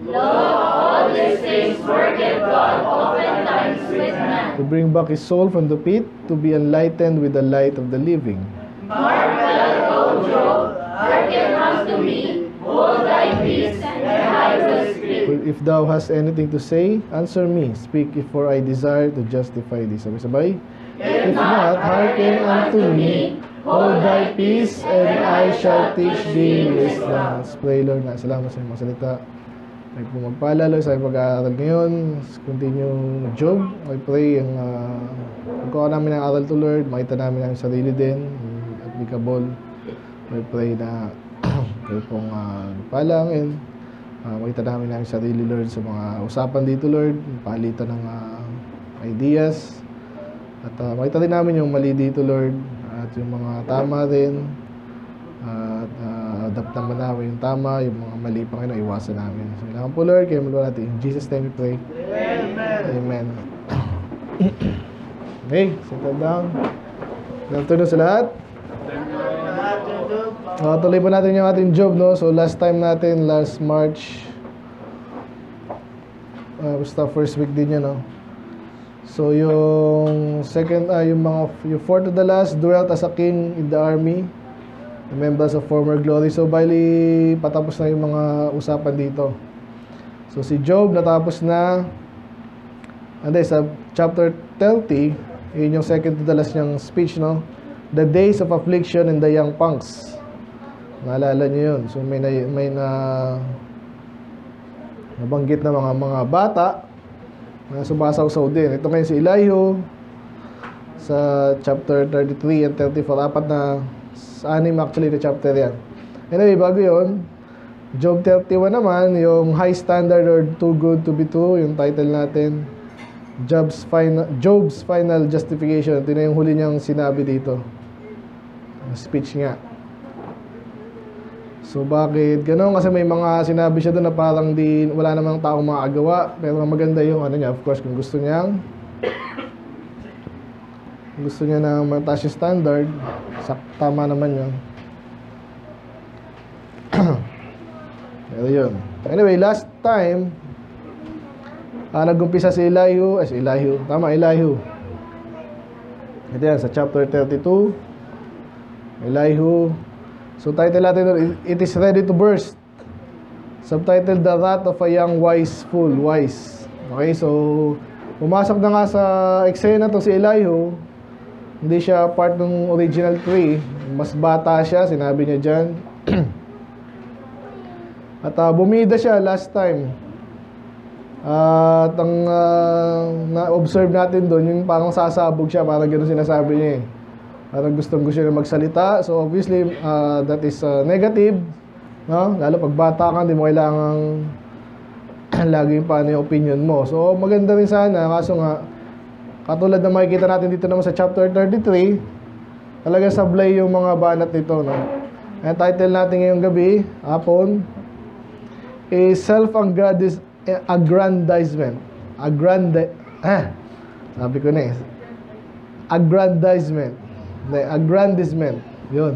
Lo, all these things worketh God oftentimes with man. To bring back his soul from the pit, to be enlightened with the light of the living. Mark well, O Job, hearken unto me, hold thy peace, and I will speak. If thou hast anything to say, answer me. Speak, for I desire to justify thee. Sabay-sabay. If not, hearken unto me, hold thy peace, and I shall teach thee wisdom. Let's pray, Lord, na salamat sa iyong mga salita. Ay po magpala, Lord, sa pag-aaral ngayon. Continue Job. I pray ang pagkuha namin ng aral to, Lord, makita namin ang sarili din, applicable. I pray na kayo pong palangin. Makita namin ang sarili, Lord, sa mga usapan dito, Lord, palitan ng ideas. At makita din namin yung mali dito, Lord, at yung mga tama din. At adapt naman namin yung tama, yung mga mali pa kayo, iwasan namin. So, kailangan po, Lord, kaya maluwa natin. In Jesus' name we pray. Amen. Amen. Okay, settle down. Good afternoon sa lahat. Tuloy pa natin yung ating Job, no? So, last time natin, last March, basta first week din yun, no? So, yung second, yung fourth to the last, dwelt as a king in the army, remembrance of former glory. So, bali, patapos na yung mga usapan dito. So, si Job natapos na, sa chapter 30, yun yung second to the last niyang speech, no? The days of affliction and the young punks. Naalala niyo yun. So, may nabanggit na mga bata na sumasaw-saw din. Ito ngayon si Elihu sa chapter 33 and 34. Apat na, anim actually na chapter yan. Anyway, bago yun, Job 31 naman, yung High Standard or Too Good to be True, yung title natin. Job's Final Justification. Ito na yung huli niyang sinabi dito. Speech nga. So, bakit ganun? Kasi may mga sinabi siya doon na parang wala namang taong makagawa. Pero maganda yung niya, of course, kung gusto niya na mataas yung standard, tama naman yun. Pero yun. Anyway, last time, nag-umpisa si Elihu. Elihu. Ito yan, sa chapter 32. Elihu. So, title natin, It is Ready to Burst. Subtitle, The Wrath of a Young Wise Fool. Wise. Okay, so, pumasok na nga sa eksena to si Elihu. Hindi siya part ng original 3. Mas bata siya, sinabi niya dyan. At bumida siya last time. At ang na-observe natin doon, yung parang sasabog siya, parang gano'n sinasabi niya eh. Parang gusto siya na magsalita. So obviously, that is negative. No? Lalo pag bata ka, hindi mo kailangang laging paano yung opinion mo. So maganda rin sana, kaso nga, katulad na makikita natin dito naman sa chapter 33, talaga sablay yung mga banat nito. No? Ang title natin ngayong gabi, hapon, is Self-Aggrandizement. Sabi ko na eh. Aggrandizement. Yun.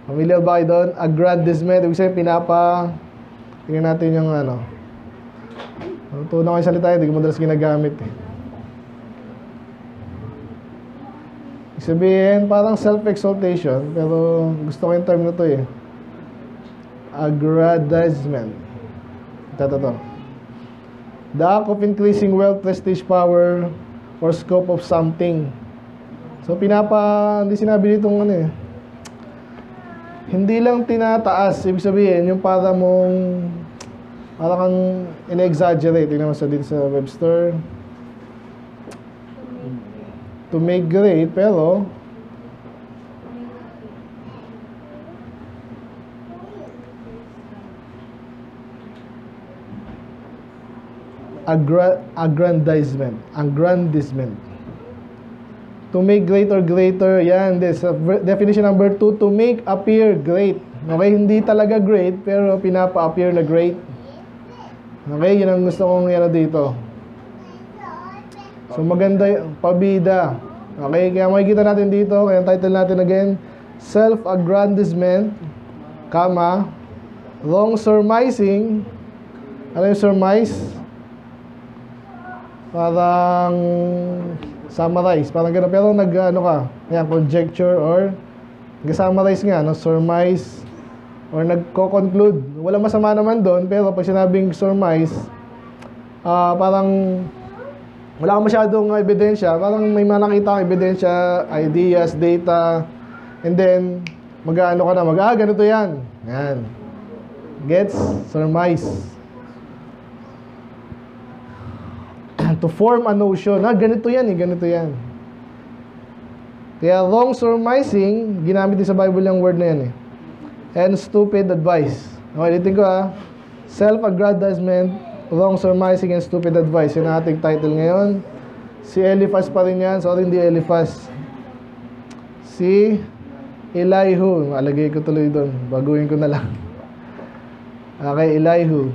Familiar ba kayo doon? Aggrandizement. Ibig sabihin, tingnan natin yung tunang kayo salita, hindi ko madalas ginagamit eh. Ibig sabihin, parang self-exaltation, pero gusto ko yung term na to eh. Aggrandizement. Ito. The act of increasing wealth, prestige, power, or scope of something. So, hindi sinabi ditong hindi lang tinataas. Ibig sabihin, yung para kang in-exaggerate. Tingnan mo dito sa Webster. To make great, pero aggrandizement. To make great or greater, yan, this definition number 2, to make appear great. Okay, hindi talaga great, pero pinapa-appear na great. Okay, yun ang gusto kong dito. So, maganda, pabida. Okay, kaya makikita natin dito, kaya title natin again, Self-Aggrandizement, wrong surmising, Ano yung surmise? Parang summarize, parang gano'n. Pero ano ka, ayan, conjecture or nag-summarize nga, no? Surmise or nagko-conclude. Walang masama naman doon, pero pag sinabing surmise, parang wala kang masyadong ebidensya, parang may mga nakita kang ebidensya, ideas, data, and then mag-ano ka na, ganito yan. Yan. Gets? Surmise. To form a notion. Ganito yan eh, ganito yan. Kaya wrong surmising, ginamit din sa Bible yung word na yan eh. And stupid advice. Okay, ulitin ko self-aggrandizement, wrong surmising, and stupid advice. Yun ang ating title ngayon. Si Eliphaz pa rin yan. Sorry, hindi Eliphaz. Si Elihu. Alagay ko tuloy doon. Baguhin ko na lang. Okay, Elihu.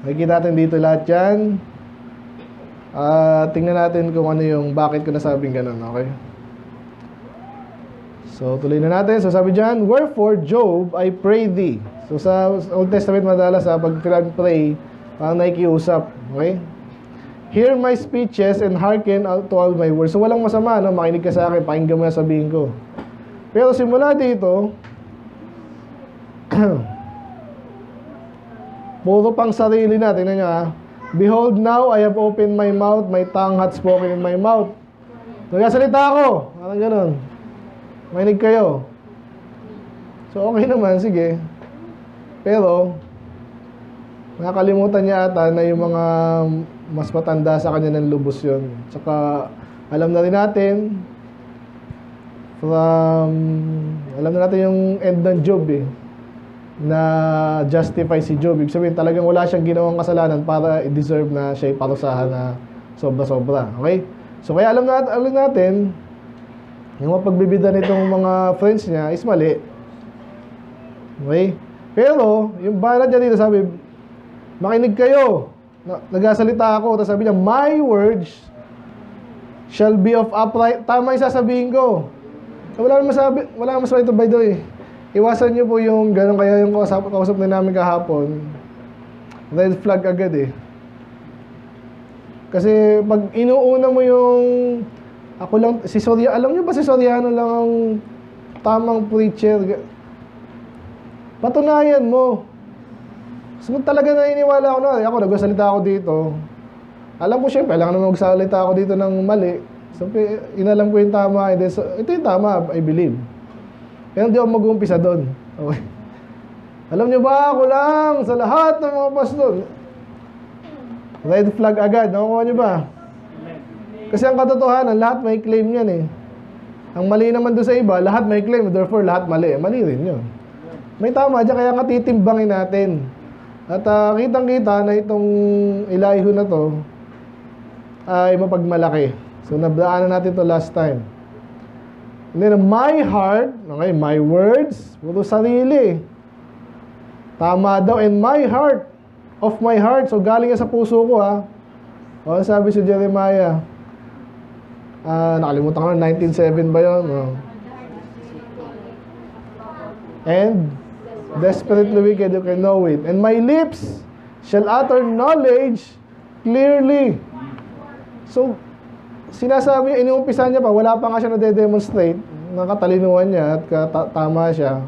Makikita natin dito lahat yan. Tingnan natin kung ano yung bakit ko nasabing ganun, okay? So, tuloy na natin. So, sabi dyan, wherefore, Job, I pray thee. So, sa Old Testament madalas, pag pray, parang nakikiusap, okay? Hear my speeches and hearken to all my words. So, walang masama, no? Makinig ka sa akin, pakinggan mo na sabihin ko. Pero simula dito, puro pang sarili na. Tingnan nyo Behold now, I have opened my mouth, my tongue hath spoken in my mouth. Nagsasalita ako. Parang ganun. Makinig kayo. So, okay naman, sige. Pero, nakakalimutan niya ata na yung mga mas matanda sa kanya ng lubos yun. Tsaka, alam na rin natin, alam na natin yung end ng Job eh, na justify si Job. Ibig sabihin, talagang wala siyang ginawang kasalanan para i-deserve na siya iparusahan na sobra-sobra. Okay? So, kaya alam natin, yung pagbibida nitong mga friends niya is mali. Okay? Pero, yung banat niya dito sabi, makinig kayo. Nagsasalita ako. Tapos sabi niya, my words shall be of upright. Tama yung sasabihin ko. So, wala naman masabi ito by the way. Iwasan niyo po yung gano'n, kaya yung kausap na namin kahapon, red flag agad eh. Kasi pag inuuna mo yung, ako lang, si Soriano, alam niyo ba si Soriano lang ang tamang preacher? Patunayan mo. So talaga naniniwala ako na, ako nagsasalita ako dito. Alam ko syempre, alam naman magsalita ako dito ng mali. So inalam ko yung tama, so, ito yung tama, I believe. Kaya hindi ako mag-uumpisa doon. Okay. Alam niyo ba, ako lang sa lahat ng mga pastor. Red flag agad. Nakukuha niyo ba? Kasi ang katotohanan, lahat may claim yan eh. Ang mali naman doon sa iba, lahat may claim. Therefore, lahat mali. Mali rin yun. May tama dyan, kaya nga titimbangin natin. At kitang-kita na itong Elihu na to ay mapagmalaki. So, nabdaanan natin to last time. And then, my heart, okay, my words, puro sarili. Tama daw, and my heart, of my heart. So, galing sa puso ko, O, sabi si Jeremiah, nakalimutan ko na, 19:7 ba yun? And, desperately wicked, you can know it. And my lips shall utter knowledge clearly. So, sinasabi, inuumpisa niya pa, wala pa nga siya na-demonstrate, nakatalinuhan niya at tama siya,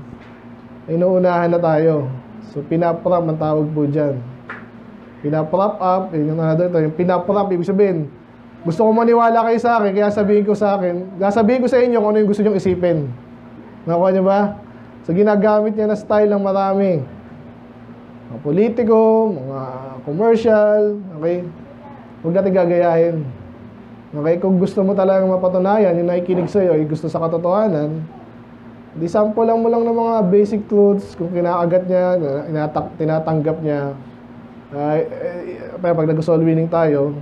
inuunahan na tayo. So, pinaprop ang tawag po dyan. Pinaprop up, yung another time, yung pinaprop, ibig sabihin, gusto ko maniwala kayo sa akin, kaya sabihin ko sa akin, sasabihin ko sa inyo kung ano yung gusto nyong isipin. Nakuha niyo ba? So, ginagamit niya na style ng marami. Mga politiko, mga commercial, okay? Huwag natin gagayahin. Okay, kung gusto mo talagang mapatunayan, yung nakikinig sa'yo ay gusto sa katotohanan, di sample lang mo lang ng mga basic truths, kung kinakagat niya, tinatanggap niya. Pero pag nag-soul winning tayo,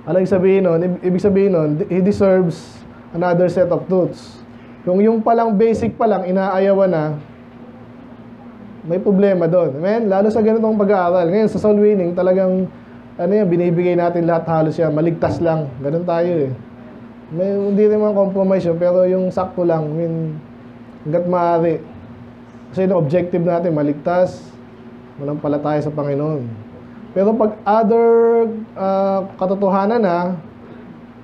alam ibig sabihin nun, he deserves another set of truths. Kung yung palang basic pa lang, inaayawan na, may problema doon. Amen? Lalo sa ganitong pag-aaral. Ngayon, sa soul winning, talagang binibigay natin lahat halos siya, maligtas lang. Ganun tayo eh. Hindi naman compromise yun, pero yung sakto lang, hanggat maaari. Kasi yung objective natin, maligtas, manampalataya sa Panginoon. Pero pag other katotohanan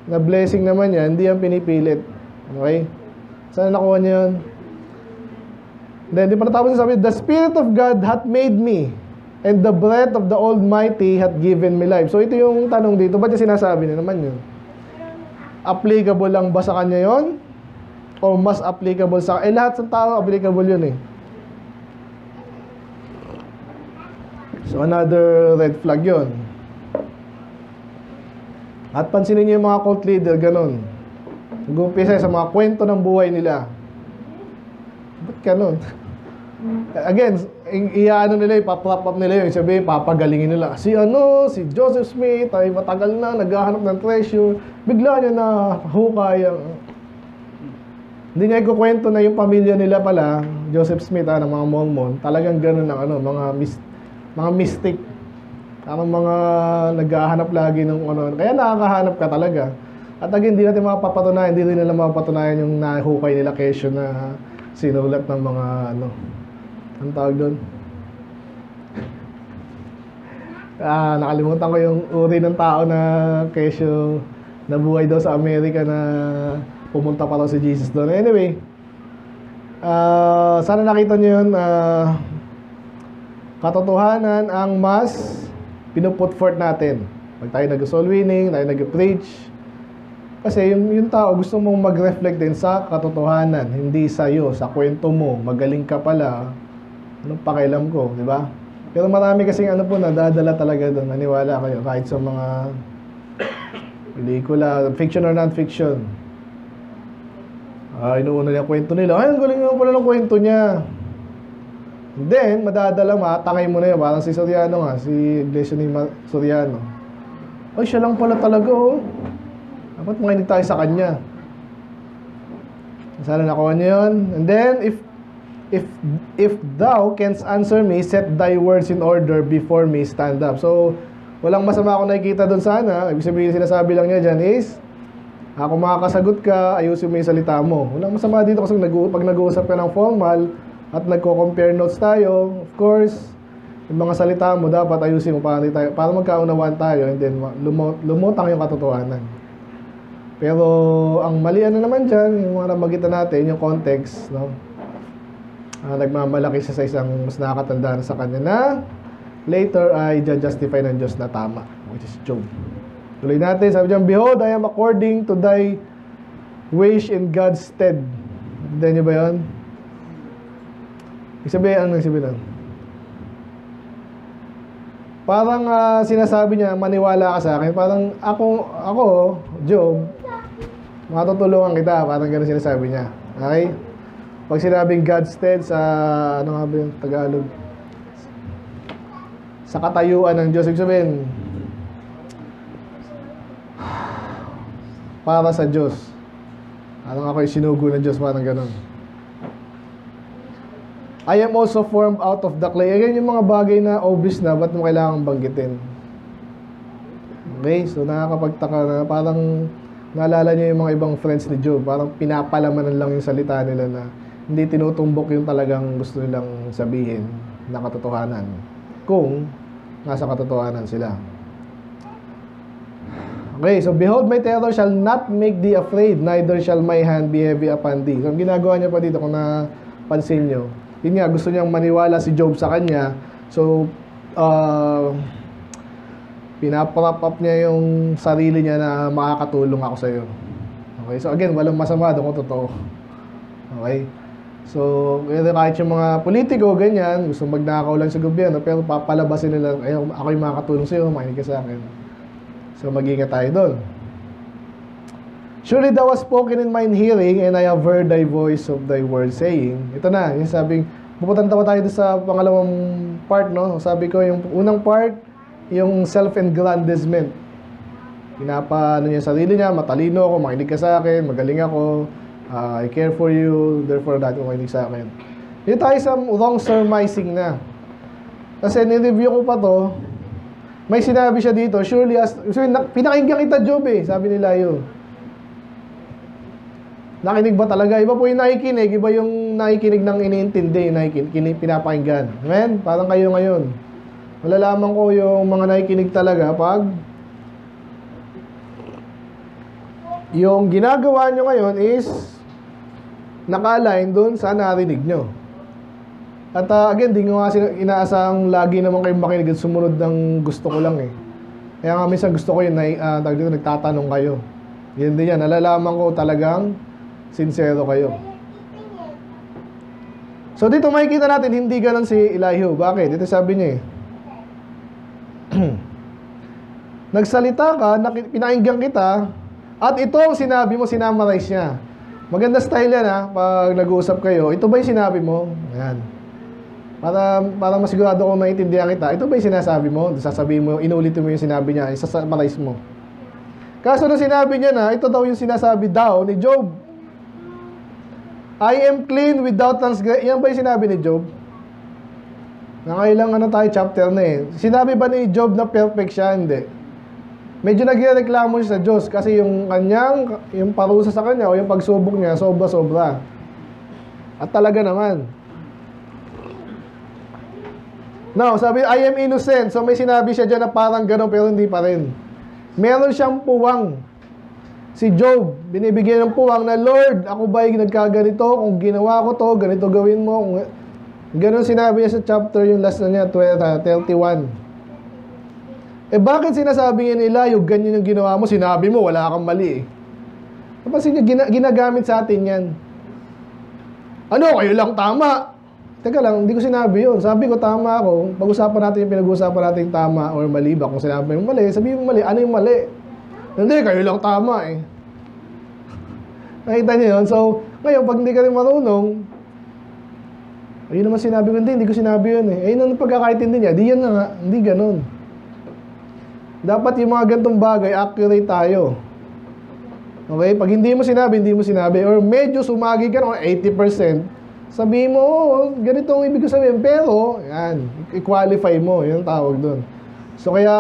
na blessing naman yan, hindi yan pinipilit. Okay? Saan nakuha niyo yun? Then, di pa natapos sabi, the Spirit of God hath made me, and the breath of the Almighty hath given me life. So, ito yung tanong dito. Ba't yung sinasabi na naman yun? Applicable lang ba sa kanya yon? O mas applicable sa... lahat ng tao applicable yun eh. So, another red flag yun. At pansinin niyo yung mga cult leader, ganun. Nag-umpisa sa mga kwento ng buhay nila. Ba't ganun? Again, iaano nila, ipaprop up nila yun. Sabi, papagalingin nila. Si Joseph Smith ay matagal na, naghahanap ng treasure. Bigla niya na hukay. Hindi niya ikukwento na yung pamilya nila pala, Joseph Smith, ng mga Mormon, talagang ganun ang mga mystic. Ang mga naghahanap lagi ng Kaya nakakahanap ka talaga. At again, hindi natin mapapatunayan, hindi rin nila mapapatunayan yung nahukay nila kesyo na sinulat ng mga ang tawag doon? Nakalimutan ko yung uri ng tao na kesyo nabuhay daw sa Amerika na pumunta pa daw si Jesus doon. Anyway, sana nakita nyo yun. Katotohanan ang mas pinuput forth natin. Pag tayo nag-soul winning, tayo nag-preach, kasi yung tao gusto mong mag-reflect din sa katotohanan, hindi sa iyo, sa kwento mo. Magaling ka pala. Anong pakialam ko, di ba? Pero marami kasing nadadala talaga doon. Naniwala kayo kahit sa mga pelikula, fiction or non-fiction. Inuuna niya kwento nila. Ay, ang galing nga pala ng kwento niya. Then, madadala, matangay mo na yun. Parang si Soriano nga, si Iglesia ni Soriano. Ay, siya lang pala talaga, oh. Dapat makinig tayo sa kanya. Sana nakuha niyo yun. And then, if thou canst answer me, set thy words in order before me, stand up. So, walang masama ako nakikita doon sana. Ibig sabihin, sinasabi lang niya dyan is, ako makakasagot ka, ayusin mo yung salita mo. Walang masama dito kasi pag nag-uusap ka ng formal at nagko-compare notes tayo, of course, yung mga salita mo dapat ayusin mo para magkaunawaan tayo and then lumutang yung katotohanan. Pero ang mali naman dyan, yung mga nabagitan natin, yung context, no? Nagmamalaki siya sa isang mas nakakatanda sa kanya na later ay justify ng Diyos na tama, which is Job. Tuloy natin, sabi dyan, behold, I am according to thy wish in God's stead. Hindi niyo ba yun? Ano sabi nun? Parang sinasabi niya, maniwala ka sa akin. Parang ako, Job, matutulungan kita. Parang gano'n sinasabi niya. Okay? Pag sinabing God's stead sa, ano nga ba yung Tagalog? Sa katayuan ng Diyos. Ibig sabihin, para sa Diyos. Parang ako yung sinugo ng Diyos. Parang gano'n. I am also formed out of the clay. Again, yung mga bagay na obvious na, ba't mo kailangan banggitin? Okay, so nakakapagtaka na parang naalala niyo yung mga ibang friends ni Job. Parang pinapalamanan lang yung salita nila na hindi tinutumbok yung talagang gusto nilang sabihin na katotohanan. Kung nasa katotohanan sila. Okay, so behold, my terror shall not make thee afraid, neither shall my hand be heavy upon thee. So ang ginagawa niya pa dito, kung napansin nyo, yun nga, gusto niyang maniwala si Job sa kanya. So, pinaprop up niya yung sarili niya na makakatulong ako sa iyo. Okay? So, again, walang masama doon kung totoo. Okay? So, kahit yung mga politiko, ganyan, gusto magnakaw lang sa gobyerno, pero papalabasin nila, ako yung makakatulong sa iyo, makinig ka sa akin. So, mag-ingat tayo doon. Surely thou hast spoken in mine hearing, and I have heard thy voice of thy word saying. Ito na, yung sabing, pupunta tayo sa pangalawang part, no? Sabi ko, yung unang part, yung self-aggrandizement. Pinapano niya sarili niya, matalino ako, makinig ka sa akin, magaling ako, I care for you, therefore dahil makinig sa akin. Dito tayo sa wrong surmising na. Kasi nireview ko pa to, may sinabi siya dito, surely as, pinakinggan kita Job sabi nila yun. Nakinig ba talaga? Iba po yung nakikinig, iba yung nakikinig ng iniintindi, pinapakinggan. Amen? Parang kayo ngayon. Malalaman ko yung mga nakikinig talaga pag yung ginagawa nyo ngayon is naka-align doon sa narinig nyo. At again, di nga inaasang lagi naman kayong makinig at sumunod ng gusto ko lang eh. Kaya nga minsan gusto ko yun, nagtatanong kayo. Yan din yan, nalalaman ko talagang sincero kayo. So dito makikita natin, hindi ganun si Elihu. Bakit? Dito sabi niya nagsalita ka, pinainggan kita, at ito ang sinabi mo, sinamarize niya. Maganda style yan ha, pag nag-uusap kayo. Ito ba yung sinabi mo? Ayan. Para masigurado kung naiintindihan kita, ito ba yung sinasabi mo? Sasabihin mo, inulit mo yung sinabi niya, isasumarize mo. Kaso nung sinabi niya na, ito daw yung sinasabi daw ni Job. I am clean without transgression. Yan ba yung sinabi ni Job? Nakailang tayo chapter na eh. Sinabi ba ni Job na perfect siya? Hindi. Medyo nagreklamo siya sa Diyos kasi yung parusa sa kanya o yung pagsubok niya, sobra-sobra. At talaga naman. Now, sabi, I am innocent. So may sinabi siya dyan na parang gano'n pero hindi pa rin. Meron siyang puwang. Si Job, binibigyan ng puwang na, Lord, ako ba'y nagkaganito? Kung ginawa ko to, ganito gawin mo. Ganon sinabi niya sa chapter, yung last na niya, 31. Bakit sinasabi niya nila, yung ganyan yung ginawa mo, sinabi mo, wala kang mali eh. Kapag ginagamit sa atin yan. Ano, kayo lang tama. Teka lang, hindi ko sinabi yun. Sabi ko, tama ako. Pag-usapan natin yung pinag-usapan natin tama or mali ba? Kung sinabi mo mali, sabihin mo mali. Ano yung mali? Hindi, kayo lang tama eh. Nakita niyo yun? So, ngayon, pag hindi ka rin marunong, ayun naman sinabi ko, hindi ko sinabi yun eh. Ayun ang pagkakaintindi niya. Di yan na nga, hindi ganun. Dapat yung mga gantong bagay, accurate tayo. Okay? Pag hindi mo sinabi. Or medyo sumagi ka ng 80%, sabihin mo, ganito ang ibig ko sabihin. Pero, yan, i-qualify mo. Yun ang tawag doon. So, kaya,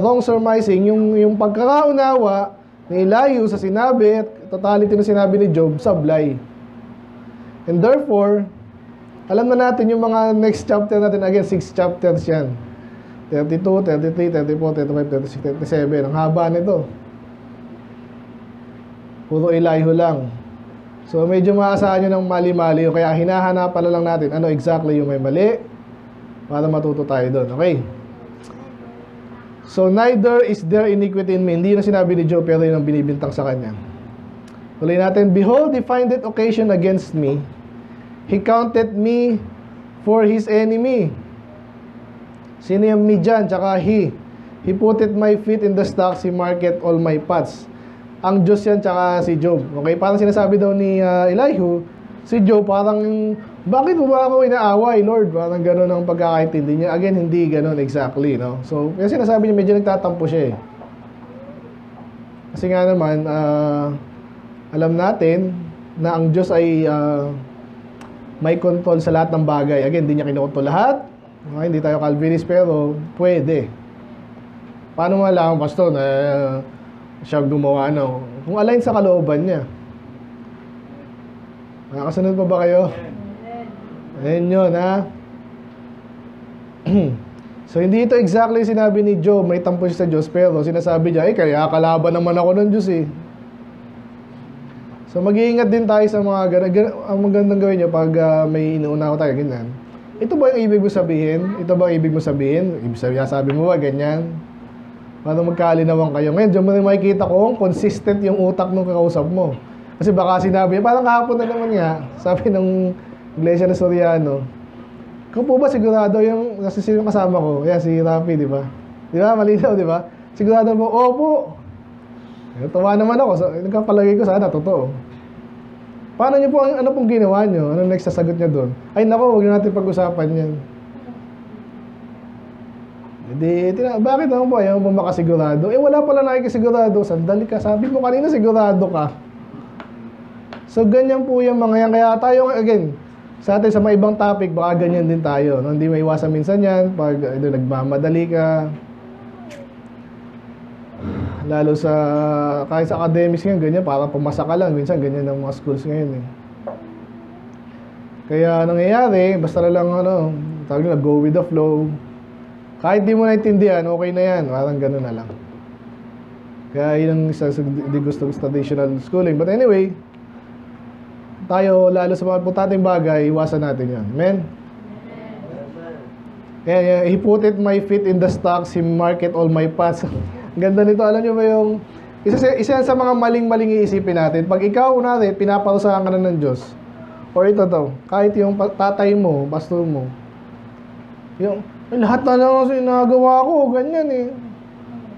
wrong surmising, yung pagkakaunawa ni Elihu sa sinabi at totality ng sinabi ni Job, sablay. And therefore, alam na natin yung mga next chapter natin, again, 6 chapters yan. 32, 33, 34, 35, 36, 37. Ang haba nito. Puro Elihu lang. So, medyo maasahan nyo ng mali-mali. Kaya hinahanapan na lang natin ano exactly yung may mali para matuto tayo doon. Okay? So, neither is there iniquity in me. Hindi na sinabi ni Job, pero yun ang binibintang sa kanya. Tuloy natin, behold, he findeth occasion against me. He counted me for his enemy. Sino yung me dyan? Tsaka he. He putted my feet in the stocks. He market all my paths. Ang Diyos yan, tsaka si Job. Okay, parang sinasabi daw ni Elihu, si Job parang, bakit mo ba ako inaaway, Lord? Parang gano'n ang pagkakaintindi niya. Again, hindi gano'n exactly, no? So, kasi sinasabi niya, medyo nagtatampo siya eh. Kasi nga naman, alam natin na ang Diyos ay may control sa lahat ng bagay. Again, hindi niya kinokontrol lahat. Okay, hindi tayo Calvinist, pero pwede. Paano mo alam, Pastor, na siya gumawa, no? Kung align sa kalooban niya. Nakakasunod pa ba kayo? Ayan yun, ha? So, hindi ito exactly sinabi ni Job, may tampo siya sa Diyos, pero sinasabi niya, kaya kalaban naman ako ng Diyos, eh. So, mag-iingat din tayo sa mga ang magandang gawin niyo pag may inuuna ko tayo, ganyan. Ito ba yung ibig mo sabihin? Ito ba yung ibig mo sabihin? Sabi mo ba, ganyan? Para magkalinawan kayo. Ngayon, diyan mo rin makikita ko, consistent yung utak ng kakausap mo. Kasi baka sinabi, parang kahapon na naman nga, sabi ng Iglesia ng Soriano, kung po ba sigurado yung kasama ko, yan si Rafi, di ba? Di ba? Malinaw, di ba? Sigurado mo, opo. Tawa naman ako, nagkapalagay ko sana, totoo. Paano nyo po, ano pong ginawa nyo? Anong next sasagot nyo doon? Ay nako, huwag na natin pag-usapan yan. Bakit naman po ayaw mo makasigurado? Wala pala nakikasigurado. Sandali ka, sabi mo kanina sigurado ka. So, ganyan po yung mga yan. Kaya tayo, again, sa atin sa mga ibang topic, baka ganyan din tayo. No? Hindi may iwasan minsan yan. Pag nagmamadali ka. Lalo sa, kahit sa academics ngayon, ganyan, para pumasa ka lang. Minsan, ganyan ang mga schools ngayon eh. Kaya nangyayari, basta na lang, tawag nila, go with the flow. Kahit di mo naintindihan, okay na yan. Parang gano'n na lang. Kaya yun ang isa sa di gusto traditional schooling. But anyway, tayo, lalo sa mga importanteng bagay, iwasan natin yan. Amen? Kaya, he put it my feet in the stocks, he market all my paths. Ganda nito, alam nyo ba yung isa sa mga maling-maling iisipin natin. Pag ikaw, pinaparusahan ka na ng Diyos, or ito daw, kahit yung tatay mo, pastor mo, yung, lahat na lang sinagawa ko, ganyan eh.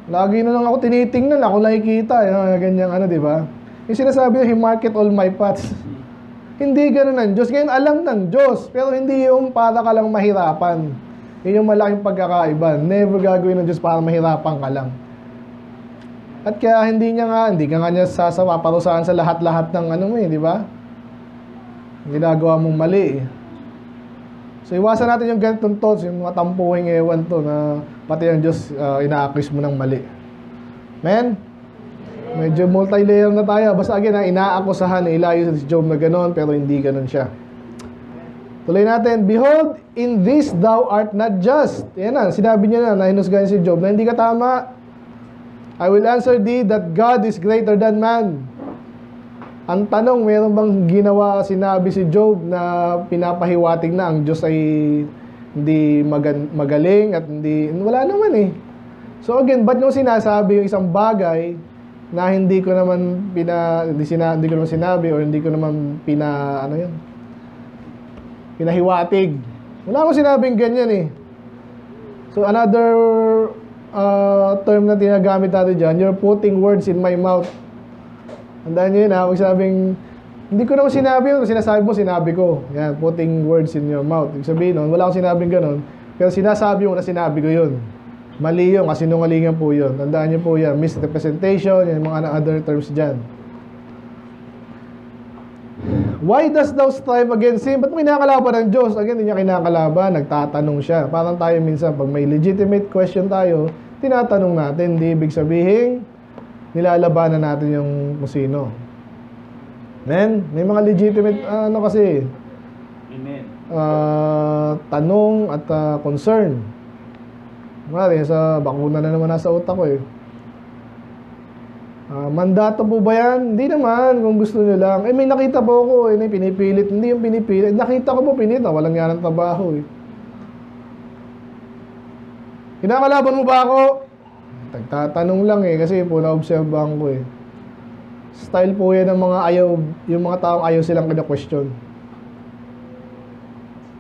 Lagi na lang ako tinitingnan, ako nakikita, ganyan di ba? Yung sinasabi na, he market all my paths. Hindi ganun ng Diyos. Ngayon, alam ng Diyos, pero hindi yung para ka lang mahirapan. Yun yung malaking pagkakaiba. Never gagawin ng Diyos para mahirapan ka lang. At kaya hindi ka nga niya paparusahan sa lahat-lahat ng di ba? Ginagawa mong mali eh. So iwasan natin yung ganitong thoughts, yung mga tampuhing ewan to na pati ang Diyos ina-accuse mo ng mali. Amen? Medyo multi-layer na tayo. Basta again, inaakusahan, ilayo si Job na ganon, pero hindi ganon siya. Tuloy natin, behold, in this thou art not just. Yan na, sinabi niya na, hinusgahan si Job, na hindi ka tama. I will answer thee that God is greater than man. Ang tanong, meron bang sinabi si Job na pinapahiwatig na ang Diyos ay hindi magaling at hindi, wala naman eh. So again, ba't nyo sinasabi yung isang bagay na hindi ko naman sinabi or hindi ko naman pinahiwatig? Wala akong sinabing ganyan eh. So another term na tinagamit natin dyan, you're putting words in my mouth. Tandaan nyo yun ha, huwag sabing, hindi ko naman sinabi yun, sinasabi mo, sinabi ko. Yan, putting words in your mouth. Ibig sabihin nun, wala akong sinabing ganun, pero sinasabi mo na sinabi ko yun. Mali yun, kasi nungalingan po yun. Tandaan nyo po yan, misrepresentation, yan mga other terms dyan. Why does thou strive against him? Ba't mo kinakalaban ng Diyos? Again, hindi niya kinakalaban, nagtatanong siya. Parang tayo minsan, pag may legitimate question tayo, tinatanong natin, hindi ibig sabihin, nilalabanan natin yung kung sino. Amen? May mga legitimate, kasi, Amen. Tanong at concern. Mari, sa bakuna na naman nasa utak ko eh. Mandato po ba yan? Hindi naman, kung gusto nyo lang. May nakita po ako, pinipilit. Hindi yung pinipilit. Nakita ko po pinita, walang nga ng trabaho eh. Kinakalaban mo ba ako? Tagtatanong lang eh, kasi po na-observehan ko eh. Style po yan ng mga yung mga taong ayaw silang kina-question.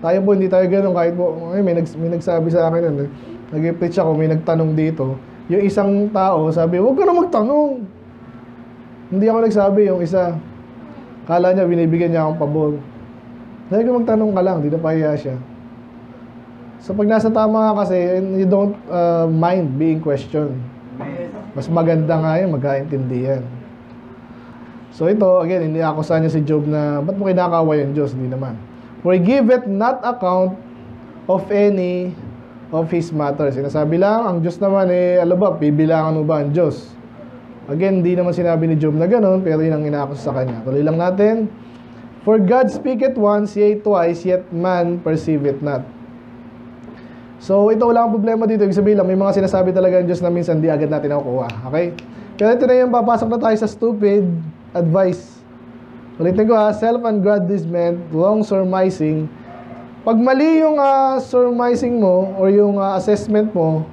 Tayo po, hindi tayo ganun, kahit po, may nagsabi sa akin, nag-preach ako, may nagtanong dito. Yung isang tao, sabi, huwag ka na magtanong. Hindi ako nagsabi, yung isa. Kala niya, binibigyan niya akong pabor. Sabi ko, magtanong ka lang, hindi na pahiya siya. So pag nasa tama ka kasi, you don't mind being questioned. Mas maganda nga yun, magkaintindihan. So ito, again, hindi ako sa niya si Job na, ba't mo kinakaway yung Diyos? Hindi naman. For he giveth not account of any of his matters. Sinasabi lang, ang Diyos naman bibilangan mo ba ang Diyos? Again, hindi naman sinabi ni Job na ganun, pero yun ang inaakus sa kanya. Tuloy lang natin. For God speaketh once, yea twice, yet man perceiveth not. So, ito wala akong problema dito. Ibig sabihin lang, may mga sinasabi talaga ng Diyos na minsan di agad natin nakukuha. Okay? Pero ito na yung papasok na tayo sa stupid advice. Ulitin ko self-aggrandizement, wrong surmising. Pag mali yung surmising mo or yung assessment mo,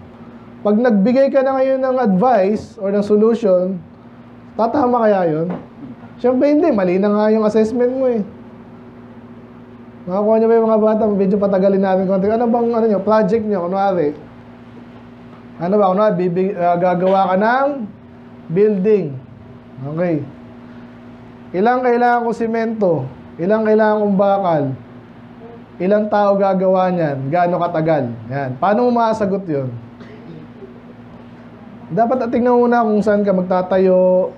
pag nagbigay ka na ngayon ng advice or ng solution, tatama kaya yun? Siyempre hindi, mali na nga yung assessment mo eh. Nakakuha niyo ba yung mga bata, medyo patagalin natin konti. Ano bang project niyo, kunwari? Gagawa ka ng building. Okay. Ilang kailangan kong simento? Ilang kailangan kong bakal? Ilang tao gagawa niyan? Gaano katagal? Yan. Paano mo maasagot yun? Dapat tingnan muna kung saan ka magtatayo.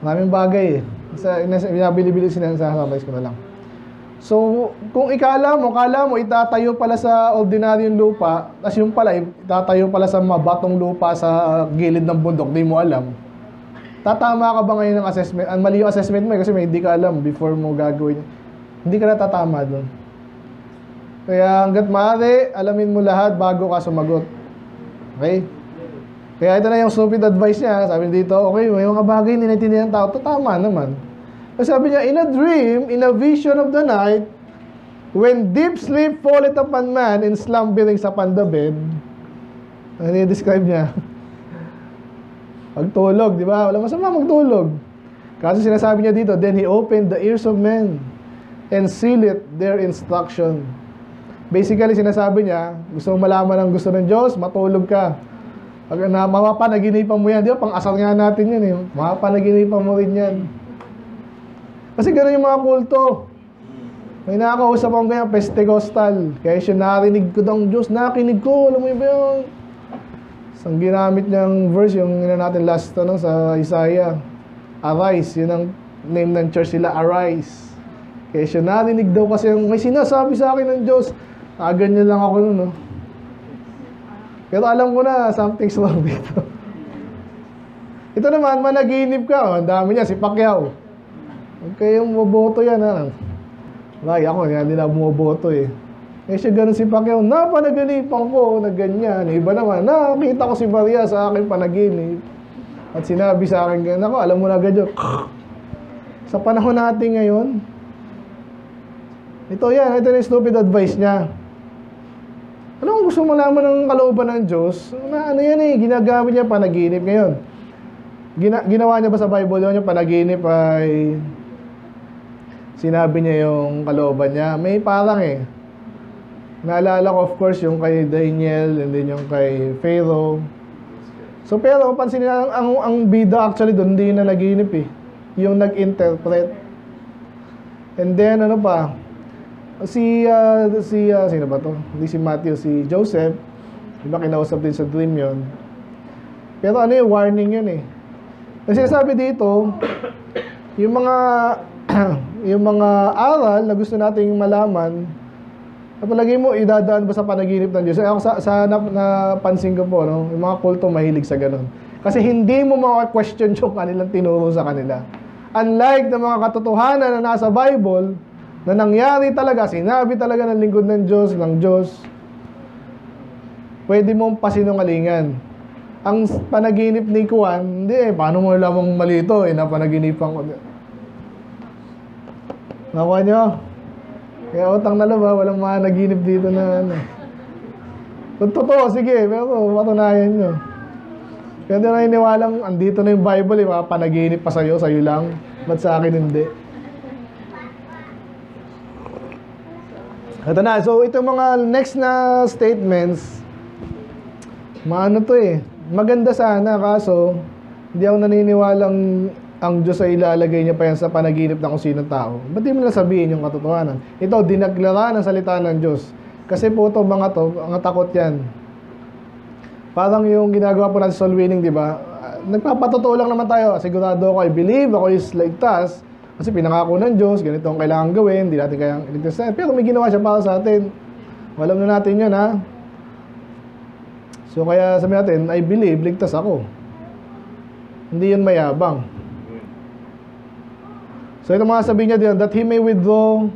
Maraming bagay eh. Binabili-bili sinasasummarize ko na lang. So, kung kala mo, itatayo pala sa ordinaryong lupa, tas yung pala, itatayo pala sa mabatong lupa sa gilid ng bundok, di mo alam. Tatama ka ba ngayon ng assessment? Mali yung assessment mo kasi may hindi ka alam before mo gagawin. Hindi ka natatama doon. Kaya hanggat maaari, alamin mo lahat bago ka sumagot. Okay? Kaya ito na yung stupid advice niya. Sabi dito, okay, may mga bagay ninitindihan ng tao, tama naman. Sabi niya, in a dream, in a vision of the night, when deep sleep falleth upon man in slumbering upon the bed, ano i-describe niya? Pagtulog, di ba? Wala masama magtulog. Kasi sinasabi niya dito, then he opened the ears of men and sealed it their instruction. Basically, sinasabi niya, gusto mong malaman ang gusto ng Diyos, matulog ka. Pag mapapanaginipan mo yan, di ba? Pang-asar nga natin yan eh. Mapapanaginipan mo rin yan. Kasi gano'n yung mga kulto. May nakakausap akong ganyan, Pentecostal. Kaya siya narinig ko ng Diyos, nakinig ko, alam mo ba yung... Ang ginamit niyang verse, yung natin last sa Isaiah. Arise, yun ang name ng church sila, Arise. Kaya siya narinig daw kasi may sinasabi sa akin ng Diyos. Ganyan lang ako nun, no? Pero alam ko na, something's wrong dito. Ito naman, managinip ka. Ang dami niya, si Pacquiao. Huwag kayong maboto yan, ha? Ay, ako, hindi na bumoboto eh. Eh siya ganun si Pacquiao, napanaginipan ko na ganyan. Iba naman, nakita ko si Maria sa aking panaginip. At sinabi sa akin ganyan, ako, alam mo na agad yun. Sa panahon natin ngayon, ito yung stupid advice niya. Ano kung gusto mo naman ng kalooban ng Diyos? Ano yan eh, ginagamit niya panaginip ngayon. Ginawa niya ba sa Bible yun, yung panaginip ay... Sinabi niya yung kalooban niya. May parang eh. Naalala ko of course yung kay Daniel and then yung kay Pharaoh. So pero pansin niya ang bida actually doon hindi na naginip eh. Yung nag-interpret. And then ano pa? Sino ba to? Hindi si Matthew, si Joseph. Diba kinausap din sa dream yun. Pero ano yung warning yun eh. Kasi sinasabi dito, yung mga yung mga aral na gusto nating malaman, napalagay mo, idadaan ba sa panaginip ng Diyos? Ako sa napansin ko po, no? Yung mga kulto mahilig sa ganun. Kasi hindi mo maka-question yung kanilang tinuro sa kanila. Unlike ng mga katotohanan na nasa Bible, na nangyari talaga, sinabi talaga ng lingkod ng Diyos, pwede mong pasinungalingan. Ang panaginip ni Juan, hindi paano mo lamang mali ito? Napanaginipan ko. Nakuha nyo? Kaya utang na loob, walang mga naginip dito na ano. Kung totoo, sige, pero matunayan nyo. Kaya di na iniwalang, andito na yung Bible, mga panaginip pa sa'yo lang. Ba't sa akin hindi? Ito na, so itong mga next na statements, maano to eh. Maganda sana, kaso, hindi ako naniniwalang ang Diyos ay ilalagay niya pa yan sa panaginip ng kung sinong tao. Ba't di mo lang sabihin yung katotohanan? Ito, dinaglara ng salita ng Diyos. Kasi po ito, mga takot yan. Parang yung ginagawa po natin sa soul winning, di ba? Nagpapatotoo lang naman tayo. Sigurado ako, I believe, ako is ligtas. Kasi pinangako ng Diyos, ganito ang kailangan gawin, hindi natin kayang iligtas na. Pero may ginawa siya para sa atin. Alam na natin yun, ha? So, kaya sabi natin, I believe, ligtas ako. Hindi yun mayabang. So ito mga sabihin niya din, that he may withdraw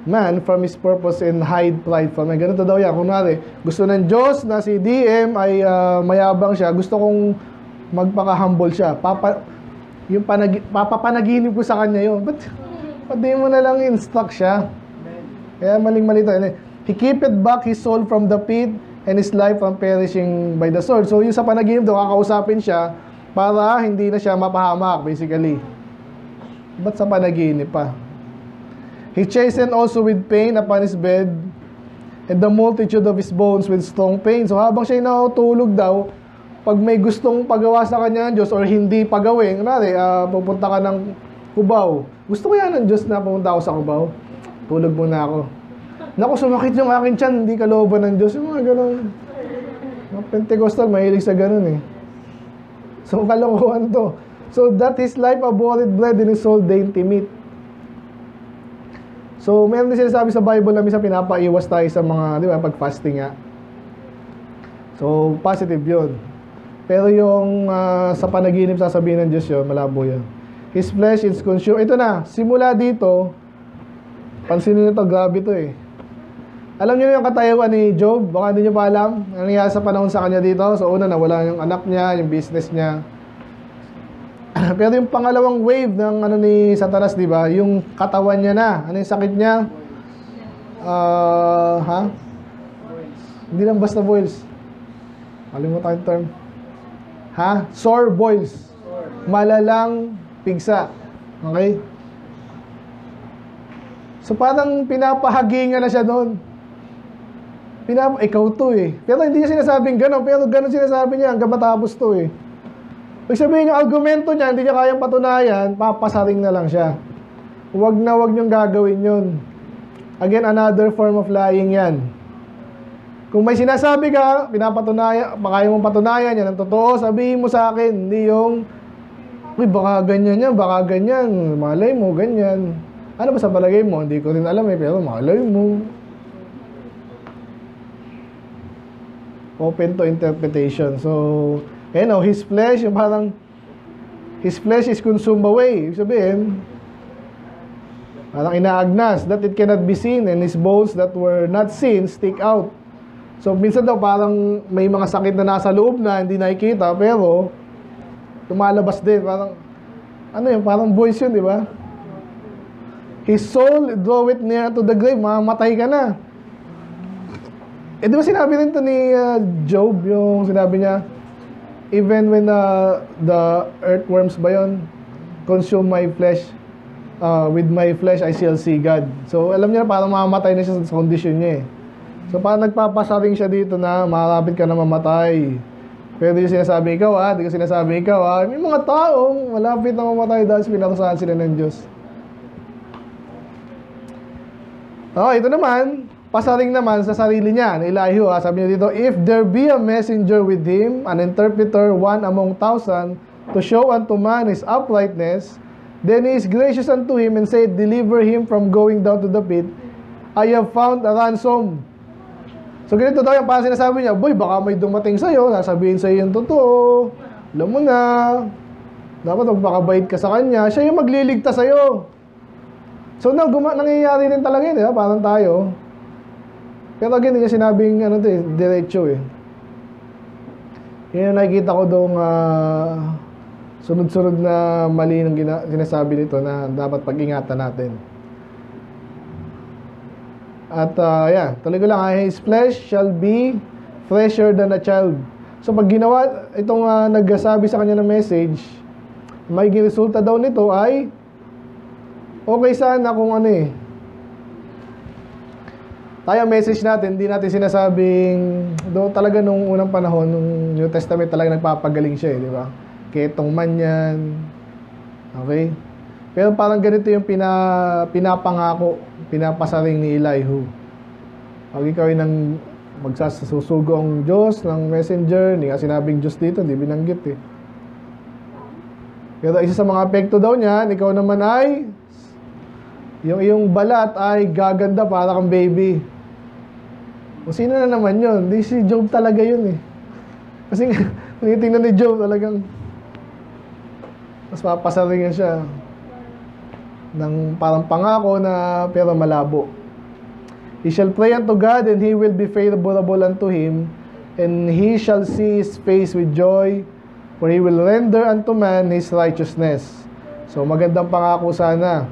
man from his purpose and hide pride from him. Ganito daw yan. Kunwari, gusto ng Diyos na si DM ay mayabang siya. Gusto kong magpaka-humble siya. Papapanaginip ko sa kanya yun. Ba't di mo na lang instruct siya? Kaya maling-mali tayo. He keepeth back his soul from the pit and his life from perishing by the sword. So yung sa panaginip daw, kakausapin siya para hindi na siya mapahamak, basically. Ba't sa panaginip pa? He chastened also with pain upon his bed, and the multitude of his bones with strong pain. So habang siya'y natutulog daw, pag may gustong pagawa sa kanya ng Diyos or hindi pagawin, pupunta ka ng Cubao. Gusto ko yan ng Diyos na pupunta ako sa Cubao. Tulog muna ako. Naku, sumakit yung akin tiyan, hindi kalooban ng Diyos. Yung mga ganun. Mga Pentecostal, mahilig sa ganun eh. So kalokohan to. So that his life abhorred bread and his soul dainty meat. So, meron din sinasabi sa Bible na minsan pinapaiwas tayo sa mga, di ba, pag-fasting nga. So, positive yun. Pero yung sa panaginip sasabihin ng Diyos yun, malabo yun. His flesh is consumed. Ito na, simula dito, pansinin nyo to, grabe to eh. Alam niyo yung katayawan ni Job? Baka hindi niyo pa alam. Ano nangyari sa panahon sa kanya dito? So, una, nawala yung anak niya, yung business niya. Pero yung pangalawang wave ng ano ni Satanas, di ba? Yung katawan niya na. Ano yung sakit niya? Hindi lang basta boils. Kalimutan yung term. Sore boils. Malalang pigsa. Okay? So parang pinapahagingan na siya doon. Ikaw to eh. Pero hindi niya sinasabing gano'n. Pero gano'n sinasabi niya hanggang matapos to eh. Pag sabihin yung argumento niya, hindi niya kayang patunayan, papasaring na lang siya. Huwag na huwag niyong gagawin yun. Again, another form of lying yan. Kung may sinasabi ka, pinapatunayan, kaya mong patunayan yan, ang totoo, sabihin mo sa akin, hindi yung, uy, baka ganyan yan, baka ganyan, malay mo, ganyan. Ano ba sa palagay mo? Hindi ko rin alam eh, pero malay mo. Open to interpretation. So, his flesh, yung parang, his flesh is consumed away. Ibig sabihin, parang inaagnas, that it cannot be seen, and his bones that were not seen stick out. So, minsan daw parang may mga sakit na nasa loob na hindi nakikita, pero lumalabas din. Parang, ano yun, parang voice yun, di ba? His soul draw it near to the grave, mamamatay ka na. Di ba sinabi rin ito ni Job, yung sinabi niya, even when the earthworms ba yun, consume my flesh, with my flesh I shall see God. So, alam niya, parang mamamatay na siya sa condition niya eh. So, parang nagpapasaring siya dito na malapit ka na mamatay. Pero di sinasabi ikaw di ko sinasabi ikaw may mga taong malapit na mamatay dahil pinarusahan sila ng Diyos. Ito naman, pasaring naman sa sarili niya, na Elihu, sabi niya dito, if there be a messenger with him, an interpreter, one among 1,000, to show unto man his uprightness, then he is gracious unto him, and said, deliver him from going down to the pit. I have found a ransom. So, ganito daw yung parang sinasabi niya, boy, baka may dumating sa'yo, sasabihin sa'yo yung totoo, alam mo na, dapat magpakabait ka sa kanya, siya yung magliligtas sa'yo. So, nangyayari rin talaga yun, parang tayo. Pero again, hindi niya sinabing diretso eh. Yun yung nakikita ko doong sunod-sunod na mali ng sinasabi nito na dapat pag-ingatan natin. At tuloy ko lang, his flesh shall be fresher than a child. So pag ginawa, itong nagsasabi sa kanya ng message, may resulta daw nito ay okay sana kung tayo message natin, hindi natin sinasabing talaga nung unang panahon, nung New Testament talaga nagpapagaling siya di ba? Ketong man yan. Okay? Pero parang ganito yung pinapangako, pinapasaring ni Elihu. Pag ikaw ay magsasusugo ang Diyos ng messenger, hindi nga sinabing Diyos dito, hindi binanggit eh. Pero isa sa mga apekto daw niyan, ikaw naman ay yung iyong balat ay gaganda para kang baby. O sino na naman yun? Di si Job talaga yun eh. Kasi tinitingnan ni Job talagang mas papasaringan siya ng parang pangako na pero malabo. He shall pray unto God, and He will be favorable unto him, and he shall see His face with joy, for He will render unto man his righteousness. So magandang pangako sana.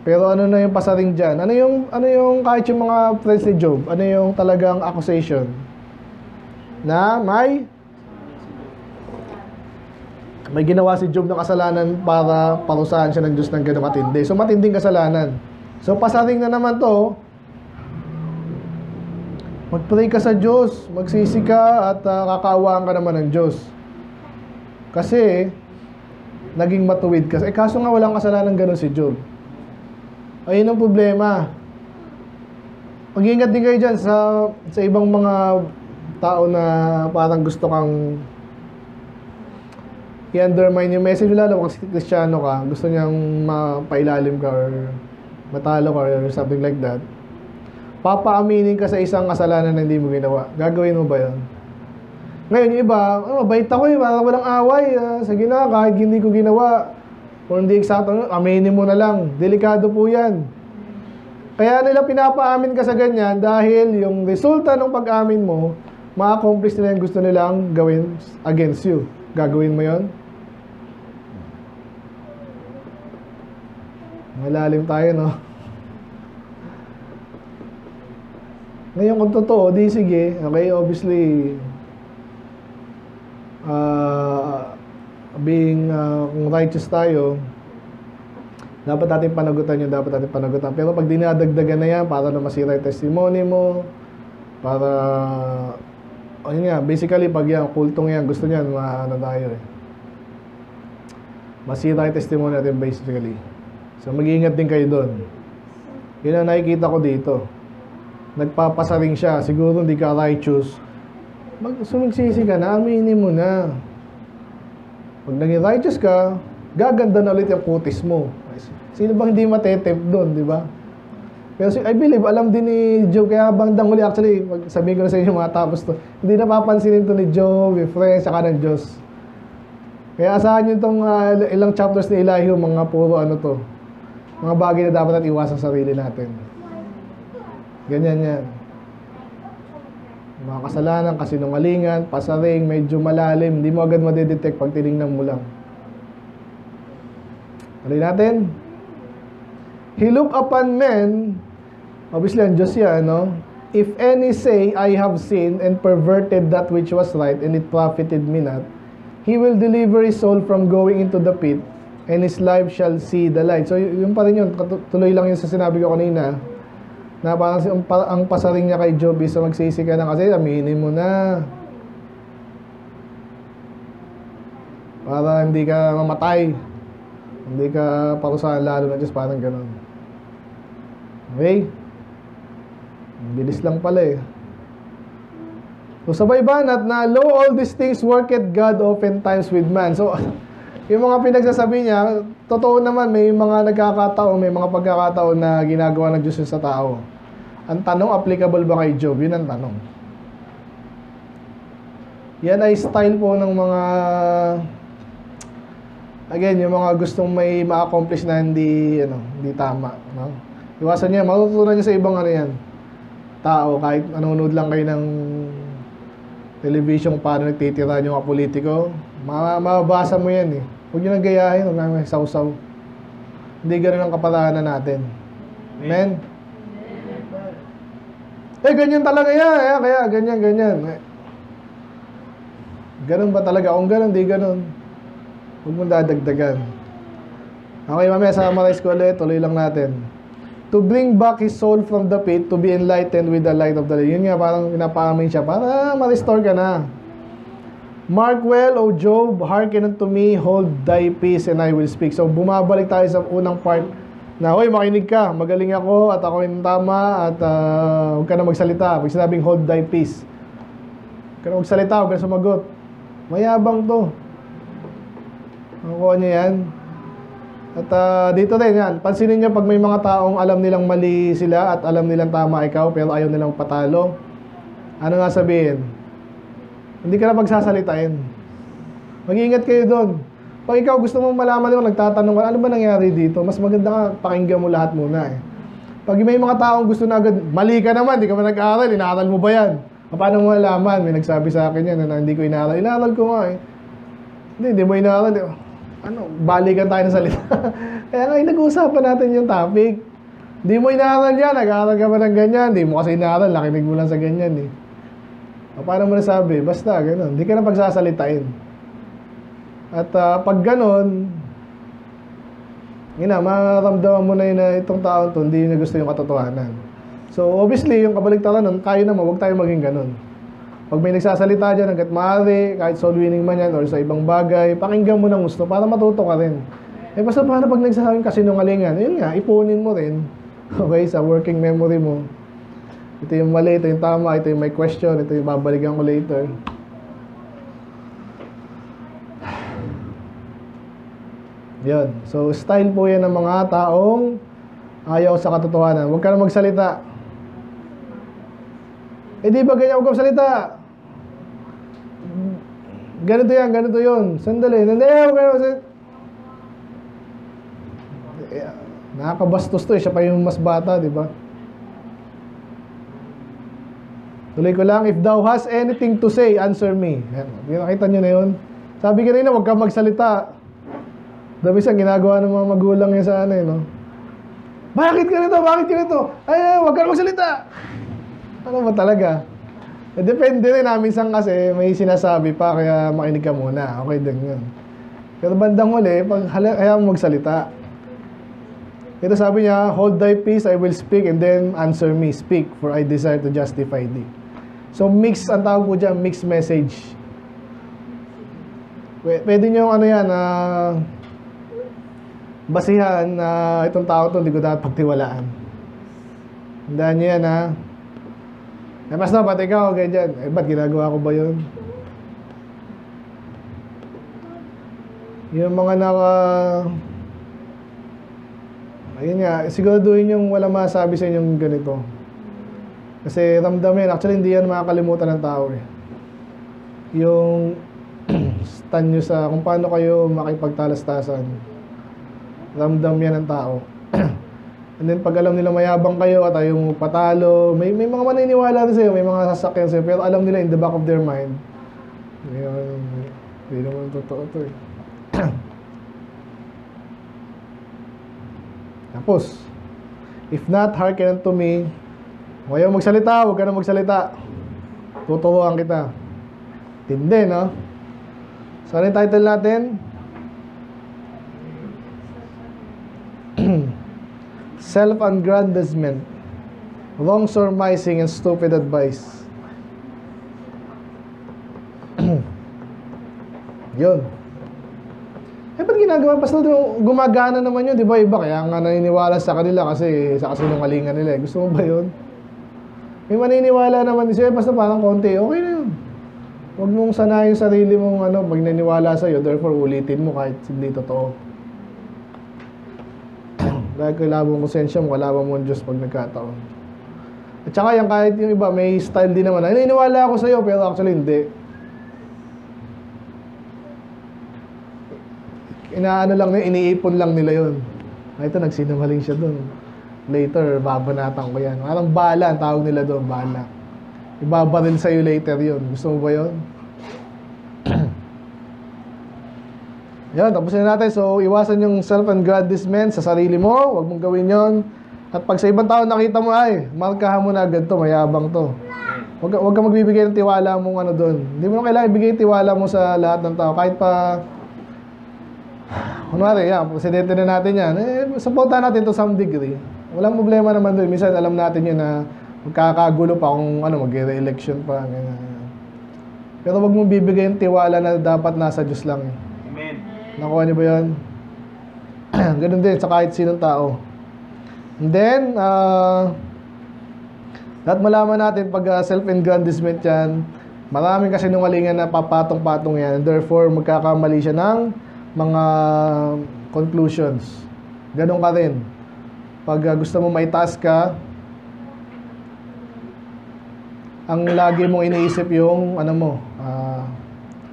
Pero ano na yung pasaring dyan? Ano yung kahit yung mga friends ni Job, ano yung talagang accusation? Na may ginawa si Job na kasalanan para parusahan siya ng Diyos ng gano'ng katindi. So matinding kasalanan. So pasaring na naman to, mag-pray ka sa Diyos, magsisi ka at kakaawaan ka naman ng Diyos. Kasi naging matuwid ka. Kaso nga walang kasalanan gano'n si Job. Ayun ang problema. Mag-ingat din kayo dyan sa ibang mga tao na parang gusto kang i-undermine yung message, lalo kung Kristiyano ka, gusto niyang mapailalim ka or matalo ka or something like that, papaaminin ka sa isang kasalanan na hindi mo ginawa. Gagawin mo ba yun? Ngayon, yung iba, mabait ako parang walang away. Sige na, kahit hindi ko ginawa, kung hindi eksakto, aminin mo na lang. Delikado po yan. Kaya nila pinapaamin ka sa ganyan dahil yung resulta ng pag-amin mo, ma-accomplish nila yung gusto nilang gawin against you. Gagawin mo yon? Malalim tayo, no? Ngayon kung totoo, di sige. Okay, obviously, kung righteous tayo, dapat natin panagutan yun, dapat natin panagutan. Pero pag dinadagdagan na yan, para na masira yung testimony mo, para, ayun nga, basically, pag yan, kultong yan, gusto niyan, ano tayo eh. Masira yung testimony natin basically. So, mag-iingat din kayo doon. Yun ang nakikita ko dito. Nagpapasaring siya. Siguro hindi ka righteous. Sumigsisi ka na, aminin mo na. Pag naging righteous ka, gaganda na ulit yung kutis mo. Sino bang hindi matetempt doon, di ba? Pero I believe, alam din ni Job, kaya bandang huli, actually, sabihin ko na sa inyo mga tapos to, hindi napapansinin to ni Job, yung friends, saka ng Diyos. Kaya asahan nyo itong ilang chapters ni Elihu, mga puro ano to, mga bagay na dapat natin iwasan sa sarili natin. Ganyan yan. Mga kasalanan, kasinungalingan, pasaring, medyo malalim, hindi mo agad madedetect pag tinignan mo lang. Tuloy natin. He looked upon men, obviously ang Diyos yan, no? If any say, I have sinned and perverted that which was right, and it profited me not, He will deliver his soul from going into the pit, and his life shall see the light. So, yung pa rin yun, tuloy lang yun sa sinabi ko kanina, na parang ang pasaring niya kay Job is magsisi ka na kasi aminin mo na. Para hindi ka mamatay. Hindi ka parusahan lalo na Diyos, parang ganun. Okay? Bilis lang pala eh. So, sabay banat na, lo, all these things worketh God oftentimes with man. So, yung mga pinagsasabi niya, totoo naman, may mga nagkakataon, may mga pagkakataon na ginagawa ng Diyos sa tao. Ang tanong, applicable ba kay Job? Yun ang tanong. Yan ay style po ng mga, again, yung mga gustong may ma-accomplish na hindi tama. No? Iwasan niya, matutunan niya sa ibang tao, kahit nanonood lang kayo ng television paano nagtitira yung mga politiko, mababasa mo yan eh. Huwag nyo nang gayahin, huwag nang sausaw. Hindi ganun ang kapalaran natin. Amen? Ganyan talaga yan. Kaya, ganyan. Ganun ba talaga? Kung ganun, di ganun. Huwag mong dadagdagan. Okay, mamaya, summarize ko ulit. Tuloy lang natin. To bring back his soul from the pit, to be enlightened with the light of the light. Yun nga, parang pinapaamin siya. Para ma-restore ka na. Mark well, O Job, hearken unto me, hold thy peace, and I will speak. So, bumabalik tayo sa unang part na, hoy, makinig ka, magaling ako, at ako yung tama, at huwag ka na magsalita. Pag sinabing hold thy peace, huwag ka na magsalita, huwag ka na sumagot. Mayabang to. Nakuha niya yan. At dito rin yan, pansinin nyo pag may mga taong alam nilang mali sila at alam nilang tama ikaw pero ayaw nilang patalo, ano nga sabihin? Hindi ka na magsasalitain. Mag-iingat kayo doon. Pag ikaw gusto mong malaman nyo, nagtatanong ka, ano ba nangyari dito? Mas maganda ka, pakinggan mo lahat muna eh. Pag may mga taong gusto na agad, mali ka naman, di ka man nag-aaral, inaaral mo ba yan? Paano mo malaman? May nagsabi sa akin yan na hindi ko inaaral. Inaaral ko nga eh. Hindi mo inaaral. Balikan tayo ng salita. Kaya nga, nag-uusapan natin yung topic. Hindi mo inaaral yan, nag-aaral ka ba ng ganyan? Hindi mo kasi inaaral, nakinig mo lang sa ganyan eh. Paano mo nasabi? Basta, gano'n. Hindi ka na pagsasalitain. At pag gano'n, maramdaman mo na yun na itong taon to, hindi na gusto yung katotohanan. So, obviously, yung kabaligtaran nun, kaya naman, huwag tayo maging gano'n. Pag may nagsasalita dyan, hanggat maaari, kahit soul winning man yan, or sa ibang bagay, pakinggan mo ng gusto para matuto ka rin. Basta paano pag nagsasabing kasinungalingan, yun nga, ipunin mo rin, okay, sa working memory mo. Ito yung mali, ito yung tama, ito yung may question, ito yung babalikan ko later. Yun. So, style po yan ng mga taong Ayaw sa katotohanan. Huwag ka na magsalita. Eh di ba ganyan, huwag ka magsalita. Ganito yan, ganito yun. Sandali. Huwag ka na magsalita. Nakakabastos to eh. Siya pa yung mas bata, di ba? Tuloy ko lang, if thou has anything to say, answer me. Yan, nakita nyo na yun. Sabi ka rin na, huwag kang magsalita. Dami siyang ginagawa ng mga magulang niya sa ano eh, no? Bakit ganito? Bakit ganito? Ay, huwag kang magsalita. Ano ba talaga? Eh, depende rin namin sang kasi may sinasabi pa, kaya makinig ka muna. Okay din yun. Pero bandang huli, pag ayaw mo magsalita. Ito sabi niya, hold thy peace, I will speak, and then answer me. Speak, for I desire to justify thee. So, mix, ang tawag po dyan, mixed message. Pwede nyo ano yan, basihan na itong tao to, hindi ko dapat pagtiwalaan. Tandaan nyo yan, ha? Eh, mas na, ba't ikaw, ganyan. Eh, ba't ginagawa ko ba yun? Yung mga ayun nga, siguraduhin yung wala masabi sa inyong ganito. Kasi ramdam yan. Actually, hindi yan makakalimutan ng tao eh. Yung stand nyo sa kung paano kayo makipagtalastasan. Ramdam yan ng tao. And then pag alam nila mayabang kayo at ayaw mo patalo, may mga maniniwala rin sa'yo, may mga sasakyan sa'yo, pero alam nila in the back of their mind, hindi naman totoo to eh. Tapos, if not, hearken unto me. Kung ayaw magsalita, huwag ka na magsalita. Tuturuan kita. Tindi, no? So, ano yung title natin? Self-aggrandizement, wrong surmising, and stupid advice. Yun. Eh, ba't ginagawa? Basta gumagana naman yun, di ba? Iba, kaya nga naniniwala sa kanila kasi sa kasinungalingan nila. Gusto mo ba yun? May maniniwala naman siya, basta parang konti, okay na yun. Huwag mong sanayin yung sarili mong pag naniniwala sa'yo, therefore ulitin mo kahit hindi totoo. Dahil kailangan mong konsensya mo, kailangan mo ang Diyos pag nagkataon. At saka yan, kahit yung iba, may style din naman. Naniniwala ako sa'yo, pero actually hindi. Inaano lang nila, iniipon lang nila yun. Ito, nagsinungaling siya dun. Later, babanatan ko yan. Parang bala, ang tawag nila doon, bala. Ibabaril sa'yo later yun. Gusto mo ba yun? Yan, tapusin na natin. So, iwasan yung self-aggrandizement sa sarili mo. Huwag mong gawin yon. At pag sa ibang tao nakita mo, ay, markahan mo na agad to, mayabang to. Huwag ka magbibigay ng tiwala mong doon. Hindi mo na kailangan ibigay tiwala mo sa lahat ng tao. Kahit pa, kunwari, yan, presidente na natin yan. Supportan natin to some degree. Walang problema naman doon. Minsan alam natin yun na magkakagulo pa kung mag-re-election pa. Pero wag mong bibigay yung tiwala na dapat nasa Diyos lang. Amen. Nakuha niyo ba yun? Ganun din sa kahit sinong tao. And then, dapat malaman natin pag self-aggrandizement yan, maraming kasinungalingan na papatong-patong yan. And therefore, magkakamali siya ng mga conclusions. Ganun ka rin. Pag gusto mo maitaas ka, ang lagi mong iniisip yung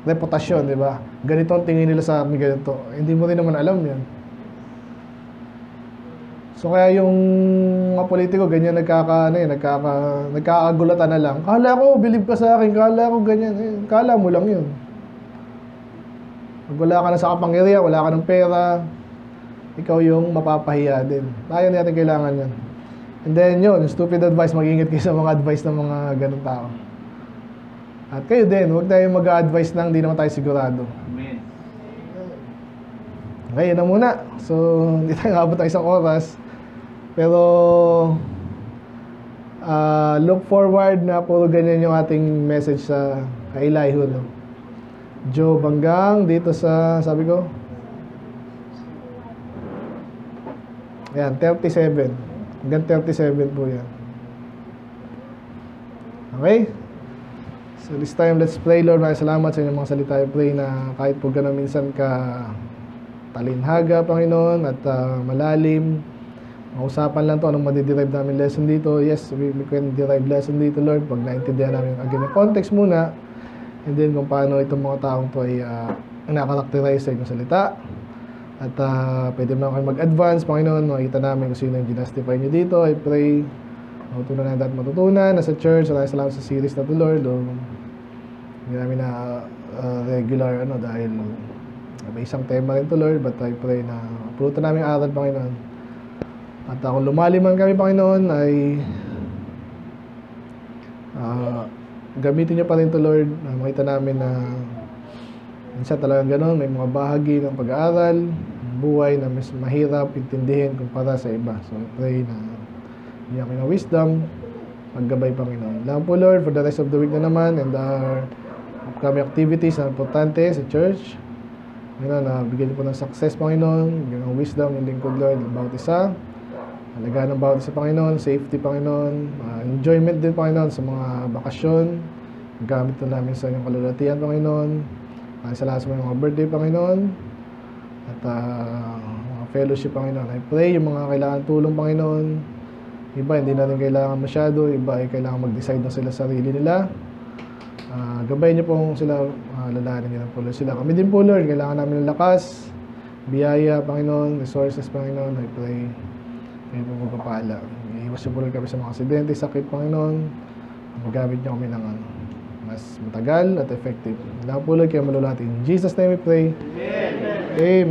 reputasyon, di ba? Ganito ang tingin nila sa akin, ganito. Hindi mo rin naman alam yan. So kaya yung mga politiko ganyan nagkakagulatan na lang. Kala ko, believe ka sa akin, kala ko ganyan. Kala mo lang yun. Pag wala ka na sa kapangyarihan, wala ka ng pera, ikaw yung mapapahiya din. Tayo natin kailangan yan. And then yun, stupid advice, mag-ingat kayo sa mga advice ng mga ganun tao. At kayo din, huwag tayo mag-advise nang hindi naman tayo sigurado. Amen. Okay, yun na muna. So, hindi tayo abot ng isang oras. Pero, look forward na puro ganyan yung ating message sa Elihu. No? Job hanggang dito sa, sabi ko, ayan, 37. Hanggang 37 po yan. Okay? So this time, let's pray. Lord, maraming salamat sa inyong mga salita. I pray na kahit po gano'n minsan ka talinhaga, Panginoon, at malalim, Usapan lang to, anong madiderive namin lesson dito. Yes, we can derive lesson dito, Lord, pag naintindihan namin again yung context muna, and then kung paano itong mga taong to ay nakarakterize sa inyong salita. At pwede naman kayo mag-advance, Panginoon, makita namin kung sino yung ginastify nyo dito. I pray, matutunan na dapat matutunan, nasa church, salamat sa series na to, Lord, hindi namin na regular, dahil may isang tema rin to, Lord, but I pray na pulutan namin ang aral, Panginoon. At kung lumalim man kami, Panginoon, ay gamitin niyo pa rin to, Lord, na makita namin na minsan talagang gano'n, may mga bahagi ng pag-aaral, buhay na mas mahirap intindihin kumpara sa iba. So I pray na bigyan kami ng wisdom, maggabay, Panginoon. Lang po, Lord, for the rest of the week na naman and our upcoming activities na importante sa church. Panginoon, bigyan niyo po ng success, Panginoon, bigyan ng wisdom yung lingkod, Lord, bawat isa. Alagaan ng bawat isa, Panginoon, safety, Panginoon, enjoyment din, Panginoon, sa mga bakasyon. Gamit na namin sa inyong kalulatian, Panginoon. Sa lahat sa mga birthday, Panginoon. At mga fellowship, Panginoon. I pray yung mga kailangan tulong, Panginoon. Iba, hindi na rin kailangan masyado. Iba ay kailangan mag-decide na sila sa sarili nila. Gabayin niyo po sila, lalahanin niyo ng po sila. Kami din po, Lord, kailangan namin ng lakas, biyaya, Panginoon, resources, Panginoon. I pray kayo po magpapala. Iiwas niyo po rin kami sa mga aksidente, sakit, Panginoon. Magamit niyo kami ng mas matagal at effective. Lahat po, Lord, kayo malulati. In Jesus' name we pray. Amen. Amen.